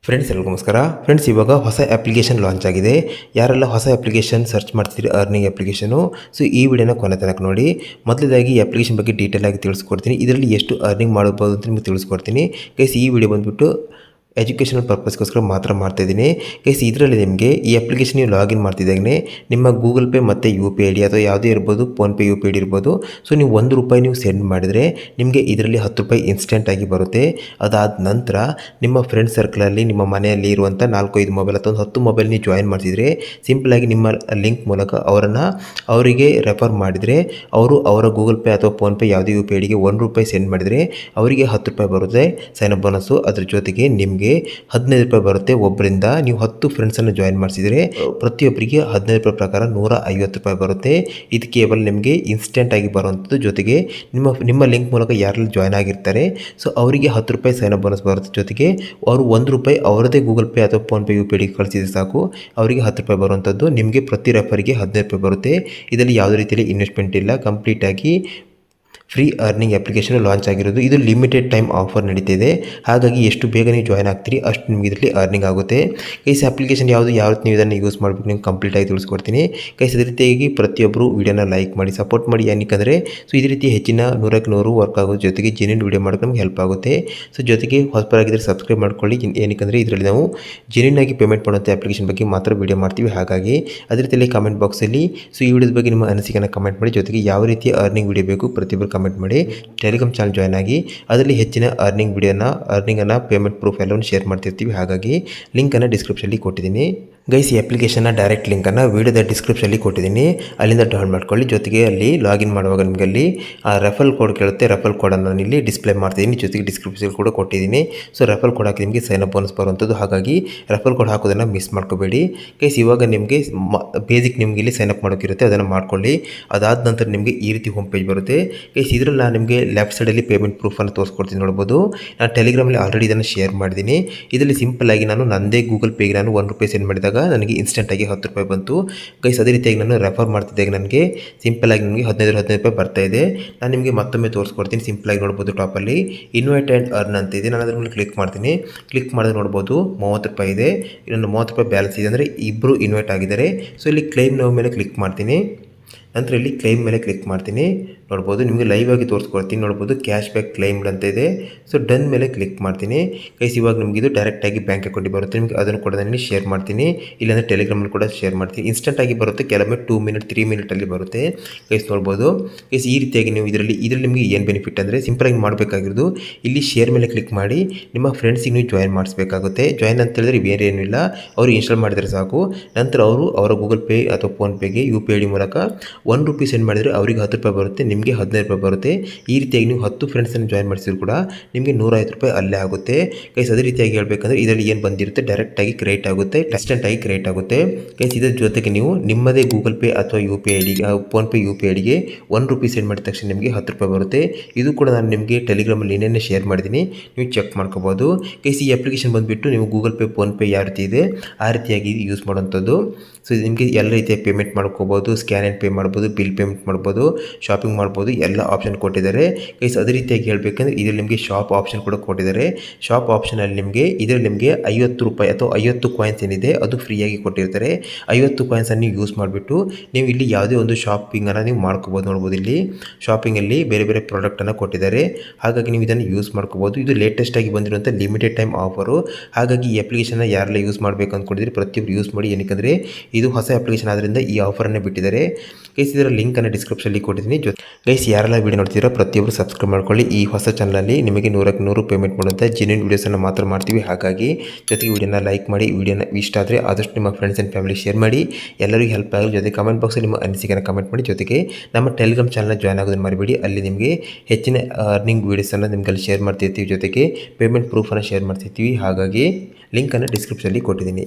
Friends ಎಲ್ಲರಿಗೂ ನಮಸ್ಕಾರ. Friends ಇವಾಗ ಹೊಸ ಅಪ್ಲಿಕೇಶನ್ ಲಾಂಚ್ ಆಗಿದೆ. ಯಾರೆಲ್ಲ ಹೊಸ ಅಪ್ಲಿಕೇಶನ್ ಸರ್ಚ್ ಮಾಡ್ತಿದ್ದೀರಿ ಅರ್ನಿಂಗ್ ಅಪ್ಲಿಕೇಶನು, ಸೊ ಈ ವಿಡಿಯೋನ ಕೊನೆ ತನಕ ನೋಡಿ. ಮೊದಲೇದಾಗಿ ಈ ಅಪ್ಲಿಕೇಶನ್ ಬಗ್ಗೆ ಡೀಟೇಲ್ ಆಗಿ ತಿಳಿಸ್ಕೊಡ್ತೀನಿ. ಇದರಲ್ಲಿ ಎಷ್ಟು ಅರ್ನಿಂಗ್ ಮಾಡಬಹುದು ಅಂತ ನಿಮಗೆ ತಿಳಿಸ್ಕೊಡ್ತೀನಿ. ಗೈಸ್ ಈ ವಿಡಿಯೋ ಬಂದುಬಿಟ್ಟು ಎಜುಕೇಷನಲ್ ಪರ್ಪಸ್ಗೋಸ್ಕರ ಮಾತ್ರ ಮಾಡ್ತಾಯಿದ್ದೀನಿ. ಗೈಸ್ ಇದರಲ್ಲಿ ನಿಮಗೆ ಈ ಅಪ್ಲಿಕೇಶನ್ ನೀವು ಲಾಗಿನ್ ಮಾಡ್ತಿದ್ದಾಗಲೇ ನಿಮ್ಮ ಗೂಗಲ್ ಪೇ ಮತ್ತು ಯು ಪಿ ಐ ಡಿ ಅಥವಾ ಯಾವುದೇ ಇರ್ಬೋದು, PhonePe U P I D ಇರ್ಬೋದು. ಸೊ ನೀವು ₹1 ನೀವು ಸೆಂಡ್ ಮಾಡಿದರೆ ನಿಮಗೆ ಇದರಲ್ಲಿ ₹10 ಇನ್ಸ್ಟೆಂಟಾಗಿ ಬರುತ್ತೆ. ಅದಾದ ನಂತರ ನಿಮ್ಮ ಫ್ರೆಂಡ್ ಸರ್ಕಲಲ್ಲಿ ನಿಮ್ಮ ಮನೆಯಲ್ಲಿ ಇರುವಂಥ 4-5 ಮೊಬೈಲ್ ಅಥವಾ 10 ಮೊಬೈಲ್ ನೀವು ಜಾಯಿನ್ ಮಾಡಿಸಿದರೆ ಸಿಂಪಲಾಗಿ ನಿಮ್ಮ ಲಿಂಕ್ ಮೂಲಕ ಅವರಿಗೆ ರೆಫರ್ ಮಾಡಿದರೆ ಅವರ ಗೂಗಲ್ ಪೇ ಅಥವಾ ಫೋನ್ಪೇ ಯಾವುದೇ ಯು ಪಿ ಐ ಡಿಗೆ ₹1 ಸೆಂಡ್ ಮಾಡಿದರೆ ಅವರಿಗೆ ₹10 ಬರುತ್ತೆ ಸೈನ್ ಅಪ್ ಬೋನಸ್ಸು. ಅದ್ರ ಜೊತೆಗೆ ನಿಮಗೆ ₹15 ಬರುತ್ತೆ. ಒಬ್ಬರಿಂದ ನೀವು 10 ಫ್ರೆಂಡ್ಸನ್ನು ಜಾಯಿನ್ ಮಾಡಿಸಿದರೆ ಪ್ರತಿಯೊಬ್ಬರಿಗೆ ₹15 ಪ್ರಕಾರ ₹150 ಬರುತ್ತೆ. ಇದು ಕೇವಲ ನಿಮಗೆ ಇನ್ಸ್ಟೆಂಟಾಗಿ ಬರುವಂಥದ್ದು. ಜೊತೆಗೆ ನಿಮ್ಮ ಲಿಂಕ್ ಮೂಲಕ ಯಾರೆಲ್ಲ ಜಾಯ್ನ್ ಆಗಿರ್ತಾರೆ ಸೊ ಅವರಿಗೆ ₹10 ಸೈನ್ ಅಪ್ ಬೋನಸ್ ಬರುತ್ತೆ. ಜೊತೆಗೆ ಅವರು ₹1 ಅವರದೇ ಗೂಗಲ್ ಪೇ ಅಥವಾ ಫೋನ್ಪೇ ಯು ಪಿ ಐ ಡಿಗೆ ಕಳಿಸಿದ್ರೆ ಸಾಕು, ಅವರಿಗೆ ₹10 ಬರುವಂಥದ್ದು. ನಿಮಗೆ ಪ್ರತಿ ರೆಫರಿಗೆ ₹15 ಬರುತ್ತೆ. ಇದರಲ್ಲಿ ಯಾವುದೇ ರೀತಿಯಲ್ಲಿ ಇನ್ವೆಸ್ಟ್ಮೆಂಟ್ ಇಲ್ಲ, ಕಂಪ್ಲೀಟಾಗಿ ಫ್ರೀ ಅರ್ನಿಂಗ್ ಅಪ್ಲಿಕೇಶನ್ ಲಾಂಚ್ ಆಗಿರೋದು. ಇದು ಲಿಮಿಟೆಡ್ ಟೈಮ್ ಆಫರ್ ನಡೀತಿದೆ. ಹಾಗಾಗಿ ಎಷ್ಟು ಬೇಗ ನೀವು ಜಾಯ್ನ್ ಆಗ್ತೀರಿ ಅಷ್ಟು ನಿಮಗೆ ಇದರಲ್ಲಿ ಅರ್ನಿಂಗ್ ಆಗುತ್ತೆ. ಕೈಸ್ ಅಪ್ಲಿಕೇಶನ್ ಯಾವ ರೀತಿ ನೀವು ಇದನ್ನು ಯೂಸ್ ಮಾಡಬೇಕು ನಿಮ್ಗೆ ಕಂಪ್ಲೀಟಾಗಿ ತಿಳಿಸ್ಕೊಡ್ತೀನಿ. ಕೈಸ್ ಅದೇ ರೀತಿಯಾಗಿ ಪ್ರತಿಯೊಬ್ಬರು ವೀಡಿಯೋನ ಲೈಕ್ ಮಾಡಿ ಸಪೋರ್ಟ್ ಮಾಡಿ. ಏನಕ್ಕೆ ಸೊ ಇದೇ ರೀತಿ ಹೆಚ್ಚಿನ 100ಕ್ಕೆ 100 ವರ್ಕ್ ಆಗೋದು, ಜೊತೆಗೆ ಜೆನ್ಯೂನ್ ವೀಡಿಯೋ ಮಾಡೋಕ್ಕೆ ನಮ್ಗೆ ಹೆಲ್ಪ್ ಆಗುತ್ತೆ. ಸೊ ಜೊತೆಗೆ ಹೊಸಬರಾಗಿದ್ದರೆ ಸಬ್ಸ್ಕ್ರೈಬ್ ಮಾಡ್ಕೊಳ್ಳಿ. ಏನಕ್ಕೆ ಇದರಲ್ಲಿ ನಾವು ಜೆನ್ಯೂನ್ ಆಗಿ ಪೇಮೆಂಟ್ ಮಾಡುವಂಥ ಅಪ್ಲಿಕೇಶನ್ ಬಗ್ಗೆ ಮಾತ್ರ ವೀಡಿಯೋ ಮಾಡ್ತೀವಿ. ಹಾಗಾಗಿ ಅದೇ ರೀತಿಯಲ್ಲಿ ಕಮೆಂಟ್ ಬಾಕ್ಸಲ್ಲಿ ಸೊ ಈ ವಿಡಿಯೋದ ಬಗ್ಗೆ ನಿಮ್ಮ ಅನಿಸಿಕೆಯನ್ನು ಕಮೆಂಟ್ ಮಾಡಿ. ಜೊತೆಗೆ ಯಾವ ರೀತಿ ಅರ್ನಿಂಗ್ ವೀಡಿಯೋ ಬೇಕು ಪ್ರತಿಯೊಬ್ಬರು ಕಮೆಂಟ್ ಮಾಡಿ. ಟೆಲಿಗ್ರಾಮ್ ಚಾನಲ್ ಜಾಯ್ನ್ ಆಗಿ ಅದರಲ್ಲಿ ಹೆಚ್ಚಿನ ಅರ್ನಿಂಗನ್ನು ಪೇಮೆಂಟ್ ಪ್ರೂಫ್ ಎಲ್ಲವನ್ನು ಶೇರ್ ಮಾಡ್ತಿರ್ತೀವಿ. ಹಾಗಾಗಿ ಲಿಂಕನ್ನು ಡಿಸ್ಕ್ರಿಪ್ಷನಲ್ಲಿ ಕೊಟ್ಟಿದ್ದೀನಿ. ಗೈಸ್ ಈ ಅಪ್ಲಿಕೇಶನ್ನ ಡೈರೆಕ್ಟ್ ಲಿಂಕನ್ನು ವೀಡಿಯೋದ ಡಿಸ್ಕ್ರಿಪ್ಷನಲ್ಲಿ ಕೊಟ್ಟಿದ್ದೀನಿ, ಅಲ್ಲಿಂದ ಡೌನ್ಲೋಡ್ ಮಾಡ್ಕೊಳ್ಳಿ. ಜೊತೆಗೆ ಅಲ್ಲಿ ಲಾಗಿನ್ ಮಾಡುವಾಗ ನಿಮಗೆ ಅಲ್ಲಿ ರೆಫಲ್ ಕೋಡ್ ಕೇಳುತ್ತೆ. ರೆಫಲ್ ಕೋಡನ್ನು ನಾನು ಇಲ್ಲಿ ಡಿಸ್ಪ್ಲೇ ಮಾಡ್ತಿದ್ದೀನಿ. ಜೊತೆಗೆ ಡಿಸ್ಕ್ರಿಪ್ಷನ್ ಕೂಡ ಕೊಟ್ಟಿದ್ದೀನಿ. ಸೊ ರೆಫಲ್ ಕೋಡ್ ಹಾಕಿ ನಿಮಗೆ ಸೈನ್ ಅಪ್ ಬೋನಸ್ ಬರುವಂಥದ್ದು. ಹಾಗಾಗಿ ರೆಫಲ್ ಕೋಡ್ ಹಾಕೋದನ್ನು ಮಿಸ್ ಮಾಡ್ಕೋಬೇಡಿ. ಗೈಸ್ ಇವಾಗ ನಿಮಗೆ ಬೇಸಿಕ್ ನಿಮಗೆ ಇಲ್ಲಿ ಸೈನ್ ಅಪ್ ಮಾಡೋಕ್ಕಿರುತ್ತೆ, ಅದನ್ನು ಮಾಡ್ಕೊಳ್ಳಿ. ಅದಾದ ನಂತರ ನಿಮಗೆ ಈ ರೀತಿ ಹೋಮ್ ಪೇಜ್ ಬರುತ್ತೆ. ಗೈಸ್ ಇದರಲ್ಲಿ ನಾನು ನಿಮಗೆ ಲೆಫ್ಟ್ ಸೈಡಲ್ಲಿ ಪೇಮೆಂಟ್ ಪ್ರೂಫನ್ನು ತೋರಿಸ್ಕೊಡ್ತೀನಿ, ನೋಡ್ಬೋದು. ನಾನು ಟೆಲಿಗ್ರಾಮಲ್ಲಿ ಆಲ್ರೆಡಿ ಇದನ್ನು ಶೇರ್ ಮಾಡಿದ್ದೀನಿ. ಇದರಲ್ಲಿ ಸಿಂಪಲ್ಲಾಗಿ ನಾನು ನಂದೇ ಗೂಗಲ್ ಪೇಗೆ ನಾನು ₹1 ಸೆಂಡ್ ಮಾಡಿದಾಗ ನನಗೆ ಇನ್ಸ್ಟೆಂಟಾಗಿ ₹10 ಬಂತು. ಗೈಸ್ ಅದೇ ರೀತಿಯಾಗಿ ನಾನು ರೆಫರ್ ಮಾಡ್ತಿದ್ದಾಗ ನನಗೆ ಸಿಂಪಲ್ಲಾಗಿ ನನಗೆ ₹15 ಬರ್ತಾ ಇದೆ. ನಾನು ನಿಮಗೆ ಮತ್ತೊಮ್ಮೆ ತೋರಿಸ್ಕೊಡ್ತೀನಿ. ಸಿಂಪಲ್ಲಾಗಿ ನೋಡ್ಬೋದು, ಟಾಪಲ್ಲಿ ಇನ್ವೈಟ್ ಆ್ಯಂಡ್ ಅರ್ನ್ ಅಂತ ಇದೆ. ನಾನು ಅದ್ರ ಮೇಲೆ ಕ್ಲಿಕ್ ಮಾಡ್ತೀನಿ. ಕ್ಲಿಕ್ ಮಾಡಿದ್ರೆ ನೋಡ್ಬೋದು ₹30 ಇದೆ. ಇನ್ನೊಂದು ₹30 ಬ್ಯಾಲೆನ್ಸ್ ಇದೆ, ಅಂದರೆ ಇಬ್ಬರು ಇನ್ವೈಟ್ ಆಗಿದ್ದಾರೆ. ಸೊ ಇಲ್ಲಿ ಕ್ಲೈಮ್ ನೋ ಮೇಲೆ ಕ್ಲಿಕ್ ಮಾಡ್ತೀನಿ. ನಂತರ ಇಲ್ಲಿ ಕ್ಲೈಮ್ ಮೇಲೆ ಕ್ಲಿಕ್ ಮಾಡ್ತೀನಿ. ನೋಡ್ಬೋದು ನಿಮಗೆ ಲೈವ್ ಆಗಿ ತೋರಿಸ್ಕೊಡ್ತೀನಿ. ನೋಡ್ಬೋದು ಕ್ಯಾಶ್ ಬ್ಯಾಕ್ ಕ್ಲೈಮ್ಡ್ ಅಂತ ಇದೆ. ಸೊ ಡನ್ ಮೇಲೆ ಕ್ಲಿಕ್ ಮಾಡ್ತೀನಿ. ಗೈಸ್ ಇವಾಗ ನಿಮಗೆ ಇದು ಡೈರೆಕ್ಟಾಗಿ ಬ್ಯಾಂಕ್ ಅಕೌಂಟಿಗೆ ಬರುತ್ತೆ. ನಿಮಗೆ ಅದನ್ನು ಕೂಡ ನಾನು ಶೇರ್ ಮಾಡ್ತೀನಿ, ಇಲ್ಲಾಂದರೆ ಟೆಲಿಗ್ರಾಮಲ್ಲಿ ಕೂಡ ಶೇರ್ ಮಾಡ್ತೀನಿ. ಇನ್ಸ್ಟೆಂಟಾಗಿ ಬರುತ್ತೆ, ಕೆಲವೊಮ್ಮೆ 2 ಮಿನಿಟ್ 3 ಮಿನಿಟಲ್ಲಿ ಬರುತ್ತೆ. ಗೈಸ್ ನೋಡ್ಬೋದು. ಗೈಸ್ ಈ ರೀತಿಯಾಗಿ ನೀವು ಇದರಲ್ಲಿ ನಿಮಗೆ ಏನು ಬೆನಿಫಿಟ್ ಅಂದರೆ ಸಿಂಪಲಾಗಿ ಮಾಡಬೇಕಾಗಿರೋದು ಇಲ್ಲಿ ಶೇರ್ ಮೇಲೆ ಕ್ಲಿಕ್ ಮಾಡಿ ನಿಮ್ಮ ಫ್ರೆಂಡ್ಸಿಗೆ ನೀವು ಜಾಯಿನ್ ಮಾಡಿಸ್ಬೇಕಾಗುತ್ತೆ. ಜಾಯಿನ್ ಅಂತ ಹೇಳಿದ್ರೆ ಬೇರೆ ಏನೂ ಇಲ್ಲ, ಅವರು ಇನ್ಸ್ಟಾಲ್ ಮಾಡಿದರೆ ಸಾಕು. ನಂತರ ಅವರ ಗೂಗಲ್ ಪೇ ಅಥವಾ ಫೋನ್ಪೇಗೆ ಯು ಪಿ ಐ ಡಿ ಮೂಲಕ ₹1 ಸೆಂಡ್ ಮಾಡಿದರೆ ಅವರಿಗೆ ₹10 ಬರುತ್ತೆ, ನಿಮಗೆ ₹15 ಬರುತ್ತೆ. ಈ ರೀತಿಯಾಗಿ ನೀವು 10 ಫ್ರೆಂಡ್ಸನ್ನು ಜಾಯಿನ್ ಮಾಡಿಸಿದ್ರು ಕೂಡ ನಿಮಗೆ ₹150 ಅಲ್ಲೇ ಆಗುತ್ತೆ. ಗೈಸ್ ಅದೇ ರೀತಿಯಾಗಿ ಹೇಳಬೇಕಂದ್ರೆ ಇದರಲ್ಲಿ ಏನು ಬಂದಿರುತ್ತೆ ಡೈರೆಕ್ಟಾಗಿ ಕ್ರಿಯೇಟ್ ಆಗುತ್ತೆ, ಇನ್ಸ್ಟೆಂಟಾಗಿ ಕ್ರಿಯೇಟ್ ಆಗುತ್ತೆ. ಗೈಸ್ ಇದರ ಜೊತೆಗೆ ನೀವು ನಿಮ್ಮದೇ ಗೂಗಲ್ ಪೇ ಅಥವಾ ಯು ಪಿ ಐ ಡಿಗೆ ಫೋನ್ಪೇ ಯು ಪಿ ಐ ಡಿಗೆ ₹1 ಸೆಂಡ್ ಮಾಡಿದ ತಕ್ಷಣ ನಿಮಗೆ ₹10 ಬರುತ್ತೆ. ಇದು ಕೂಡ ನಾನು ನಿಮಗೆ ಟೆಲಿಗ್ರಾಮಲ್ಲಿ ಏನೇನೇ ಶೇರ್ ಮಾಡಿದ್ದೀನಿ, ನೀವು ಚೆಕ್ ಮಾಡ್ಕೋಬೋದು. ಗೈಸ್ ಈ ಅಪ್ಲಿಕೇಶನ್ ಬಂದುಬಿಟ್ಟು ನೀವು ಗೂಗಲ್ ಪೇ ಫೋನ್ಪೇ ಯಾವ ರೀತಿ ಇದೆ ಆ ರೀತಿಯಾಗಿ ಯೂಸ್ ಮಾಡುವಂಥದ್ದು. ಸೊ ನಿಮಗೆ ಎಲ್ಲ ರೀತಿಯ ಪೇಮೆಂಟ್ ಮಾಡ್ಕೋಬೋದು, ಸ್ಕ್ಯಾನ್ ಆ್ಯಂಡ್ ಪೇ ಮಾಡ್ಬೋದು, ಬಿಲ್ ಪೇಮೆಂಟ್ ಮಾಡ್ಬೋದು, ಶಾಪಿಂಗ್ ಮಾಡ್ಬೋದು, ಎಲ್ಲ ಆಪ್ಷನ್ ಕೊಟ್ಟಿದ್ದಾರೆ. ಗೈಸ್ ಅದೇ ರೀತಿಯಾಗಿ ಹೇಳಬೇಕಂದ್ರೆ ಇದರಲ್ಲಿ ನಿಮಗೆ ಶಾಪ್ ಆಪ್ಷನ್ ಕೂಡ ಕೊಟ್ಟಿದ್ದಾರೆ. ಶಾಪ್ ಆಪ್ಷನಲ್ಲಿ ಇದರಲ್ಲಿ ನಿಮಗೆ ₹50 ಅಥವಾ 50 ಕಾಯಿನ್ಸ್ ಏನಿದೆ ಅದು ಫ್ರೀಯಾಗಿ ಕೊಟ್ಟಿರ್ತಾರೆ. 50 ಕಾಯಿನ್ಸನ್ನು ಯೂಸ್ ಮಾಡಿಬಿಟ್ಟು ನೀವು ಇಲ್ಲಿ ಯಾವುದೇ ಒಂದು ಶಾಪಿಂಗನ್ನು ನೀವು ಮಾಡ್ಕೋಬೋದು. ನೋಡ್ಬೋದು ಇಲ್ಲಿ ಶಾಪಿಂಗಲ್ಲಿ ಬೇರೆ ಬೇರೆ ಪ್ರಾಡಕ್ಟನ್ನು ಕೊಟ್ಟಿದ್ದಾರೆ. ಹಾಗಾಗಿ ನೀವು ಇದನ್ನು ಯೂಸ್ ಮಾಡ್ಕೋಬೋದು. ಇದು ಲೇಟೆಸ್ಟಾಗಿ ಬಂದಿರುವಂಥ ಲಿಮಿಟೆಡ್ ಟೈಮ್ ಆಫರು. ಹಾಗಾಗಿ ಈ ಅಪ್ಲಿಕೇಶನ್ನ ಯಾರೆಲ್ಲ ಯೂಸ್ ಮಾಡಬೇಕು ಅಂದ್ಕೊಂಡಿದ್ರೆ ಪ್ರತಿಯೊಬ್ಬರು ಯೂಸ್ ಮಾಡಿ. ಏನಕ್ಕೆ ಇದು ಹೊಸ ಅಪ್ಲಿಕೇಶನ್ ಆದ್ದರಿಂದ ಈ ಆಫರನ್ನು ಬಿಟ್ಟಿದ್ದಾರೆ. ಗೈಸ್ ಇದರ ಲಿಂಕನ್ನು ಡಿಸ್ಕ್ರಿಪ್ಷನಲ್ಲಿ ಕೊಟ್ಟಿದ್ದೀನಿ. ಗೈಸ್ ಯಾರೆಲ್ಲ ವೀಡಿಯೋ ನೋಡ್ತೀರೋ ಪ್ರತಿಯೊಬ್ಬರು ಸಬ್ಸ್ಕ್ರೈಬ್ ಮಾಡ್ಕೊಳ್ಳಿ. ಈ ಹೊಸ ಚಾನಲಲ್ಲಿ ನಿಮಗೆ 100ಕ್ಕೆ 100 ಪೇಮೆಂಟ್ ಮಾಡುವಂಥ ಜೆನ್ಯೂನ್ ವೀಡಿಯೋಸನ್ನು ಮಾತ್ರ ಮಾಡ್ತೀವಿ. ಹಾಗಾಗಿ ಜೊತೆಗೆ ವಿಡಿಯೋನ ಲೈಕ್ ಮಾಡಿ, ವಿಡಿಯೋನ ಇಷ್ಟ ಆದರೆ ಆದಷ್ಟು ನಿಮ್ಮ ಫ್ರೆಂಡ್ಸ್ ಆ್ಯಂಡ್ ಫ್ಯಾಮಿಲಿ ಶೇರ್ ಮಾಡಿ, ಎಲ್ಲರಿಗೂ ಹೆಲ್ಪ್ ಆಗಲಿ. ಜೊತೆ ಕಮೆಂಟ್ ಬಾಕ್ಸಲ್ಲಿ ನಿಮ್ಮ ಅನಿಸಿಕೆಯನ್ನು ಕಮೆಂಟ್ ಮಾಡಿ. ಜೊತೆಗೆ ನಮ್ಮ ಟೆಲಿಗ್ರಾಮ್ ಚಾನಲ್ನ ಜಾಯ್ನ್ ಆಗೋದನ್ನು ಮರಿಬೇಡಿ. ಅಲ್ಲಿ ನಿಮಗೆ ಹೆಚ್ಚಿನ ಅರ್ನಿಂಗ್ ವೀಡಿಯೋಸನ್ನು ನಿಮ್ಗೆ ಅಲ್ಲಿ ಶೇರ್ ಮಾಡ್ತಿರ್ತೀವಿ. ಜೊತೆಗೆ ಪೇಮೆಂಟ್ ಪ್ರೂಫನ್ನು ಶೇರ್ ಮಾಡ್ತಿರ್ತೀವಿ. ಹಾಗಾಗಿ ಲಿಂಕನ್ನು ಡಿಸ್ಕ್ರಿಪ್ಷನಲ್ಲಿ ಕೊಟ್ಟಿದ್ದೀನಿ.